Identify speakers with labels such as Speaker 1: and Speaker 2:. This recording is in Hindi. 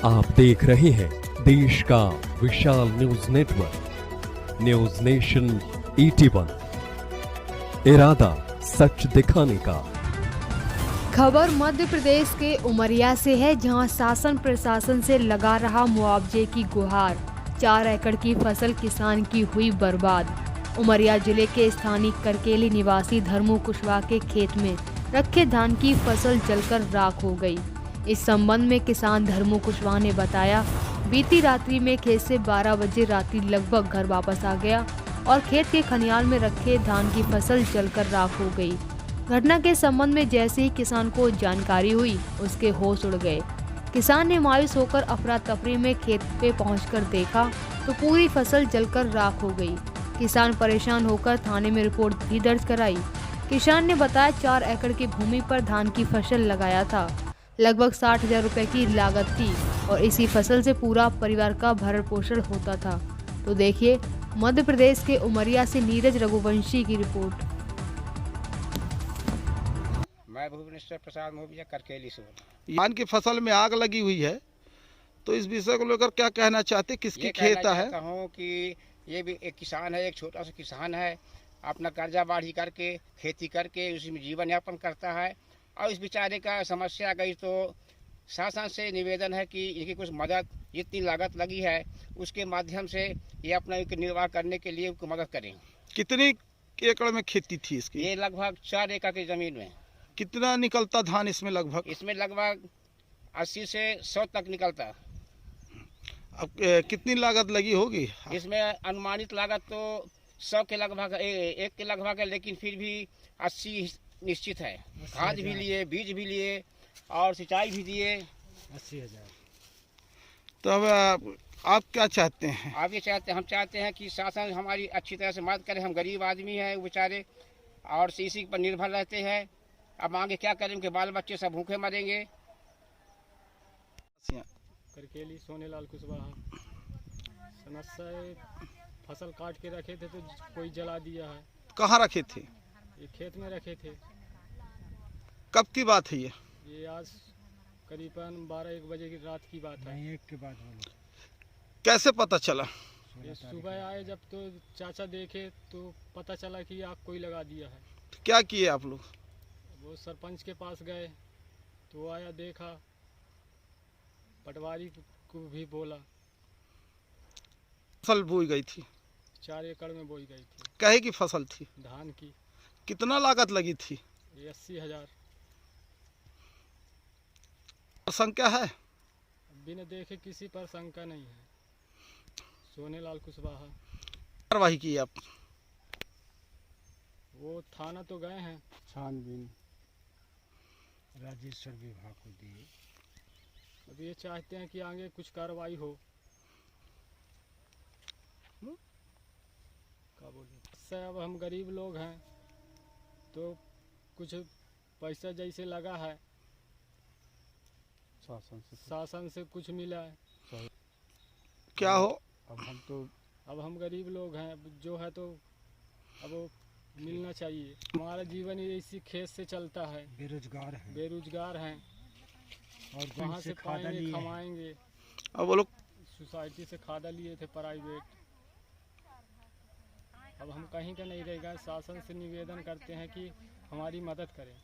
Speaker 1: आप देख रहे हैं देश का विशाल न्यूज नेटवर्क न्यूज नेशन 81। इरादा सच दिखाने का।
Speaker 2: खबर मध्य प्रदेश के उमरिया से है, जहां शासन प्रशासन से लगा रहा मुआवजे की गुहार। 4 एकड़ की फसल किसान की हुई बर्बाद। उमरिया जिले के स्थानीय करकेली निवासी धर्मू कुशवाहा के खेत में रखे धान की फसल जलकर राख हो गई। इस संबंध में किसान धर्मू कुशवाहा ने बताया, बीती रात्रि में खेत से 12 बजे रात्रि लगभग घर वापस आ गया और खेत के खलिहान में रखे धान की फसल जलकर राख हो गई। घटना के संबंध में जैसे ही किसान को जानकारी हुई, उसके होश उड़ गए। किसान ने मायूस होकर अफरा तफरी में खेत पे पहुंचकर देखा तो पूरी फसल जलकर राख हो गई। किसान परेशान होकर थाने में रिपोर्ट भी दर्ज कराई। किसान ने बताया, 4 एकड़ की भूमि पर धान की फसल लगाया था। लगभग 60,000 रुपए की लागत थी और इसी फसल से पूरा परिवार का भरण पोषण होता था। तो देखिए मध्य प्रदेश के उमरिया से नीरज रघुवंशी की रिपोर्ट।
Speaker 3: मैं भुवनेश्वर प्रसाद मोबिया करकेली से।
Speaker 4: धान की फसल में आग लगी हुई है, तो इस विषय को लेकर क्या कहना चाहते, किसकी खेत है?
Speaker 3: कहता हूँ कि ये भी एक किसान है, एक छोटा सा किसान है, अपना कर्जा बाढ़ी करके खेती करके उसी में जीवन यापन करता है। और इस बेचारे का समस्या गई तो शासन से निवेदन है कि इनकी कुछ मदद, जितनी लागत लगी है उसके माध्यम से ये अपना निर्वाह करने के लिए उनको मदद करें।
Speaker 4: कितनी एकड़ में खेती थी इसकी?
Speaker 3: ये लगभग 4 एकड़ की जमीन में।
Speaker 4: कितना निकलता धान इसमें? लगभग
Speaker 3: इसमें लगभग 80 से 100 तक निकलता।
Speaker 4: अब कितनी लागत लगी होगी
Speaker 3: इसमें? अनुमानित लागत तो 100 के लगभग, 1 के लगभग है, लेकिन फिर भी 80 निश्चित है। खाद भी लिए, बीज भी लिए और सिंचाई भी दिए।
Speaker 5: 80,000।
Speaker 4: तो अब आप क्या चाहते हैं?
Speaker 3: आप ये हम चाहते हैं कि शासन हमारी अच्छी तरह से मदद करे। हम गरीब आदमी हैं वो बेचारे, और इसी पर निर्भर रहते हैं। अब आगे क्या करें, उनके बाल बच्चे सब भूखे मरेंगे।
Speaker 5: करकेली सोनेलाल कुशवाहा। समस्या, फसल काट के रखे थे तो कोई जला दिया है।
Speaker 4: कहाँ रखे थे?
Speaker 5: ये खेत में रखे थे।
Speaker 4: कब की बात है
Speaker 5: ये आज करीबन 12-1 बजे की रात की बात है।
Speaker 6: 1 के बाद
Speaker 4: कैसे पता चला?
Speaker 5: ये सुबह आए जब तो चाचा देखे तो पता चला कि आग कोई लगा दिया है।
Speaker 4: तो क्या किए आप लोग?
Speaker 5: वो सरपंच के पास गए तो वो आया, देखा, पटवारी को भी बोला।
Speaker 4: फसल बोई गई थी?
Speaker 5: 4 एकड़ में बोई गई थी।
Speaker 4: कहे की फसल थी?
Speaker 5: धान की।
Speaker 4: कितना लागत लगी थी?
Speaker 5: ये 80,000।
Speaker 4: संख्या है?
Speaker 5: बिना देखे किसी पर शंका नहीं है। सोनेलाल कुशवाहा।
Speaker 4: कार्रवाई की आप?
Speaker 5: वो थाना तो गए हैं,
Speaker 6: छानबीन राजेश्वर विभाग को दिए।
Speaker 5: अब ये चाहते हैं कि आगे कुछ कार्रवाई हो। क्या बोले, इससे अब हम गरीब लोग हैं तो कुछ पैसा जैसे लगा है शासन से कुछ मिला है।
Speaker 4: क्या हो?
Speaker 5: अब हम गरीब लोग हैं, जो है तो अब वो मिलना चाहिए। हमारा जीवन इसी खेत से चलता है। बेरोजगार हैं
Speaker 6: और
Speaker 5: कहाँ से खाएंगे, कमाएंगे।
Speaker 4: अब वो लोग
Speaker 5: सोसाइटी से खादा लिए थे प्राइवेट। अब हम कहीं का नहीं रहेगा। शासन से निवेदन करते हैं कि हमारी मदद करें।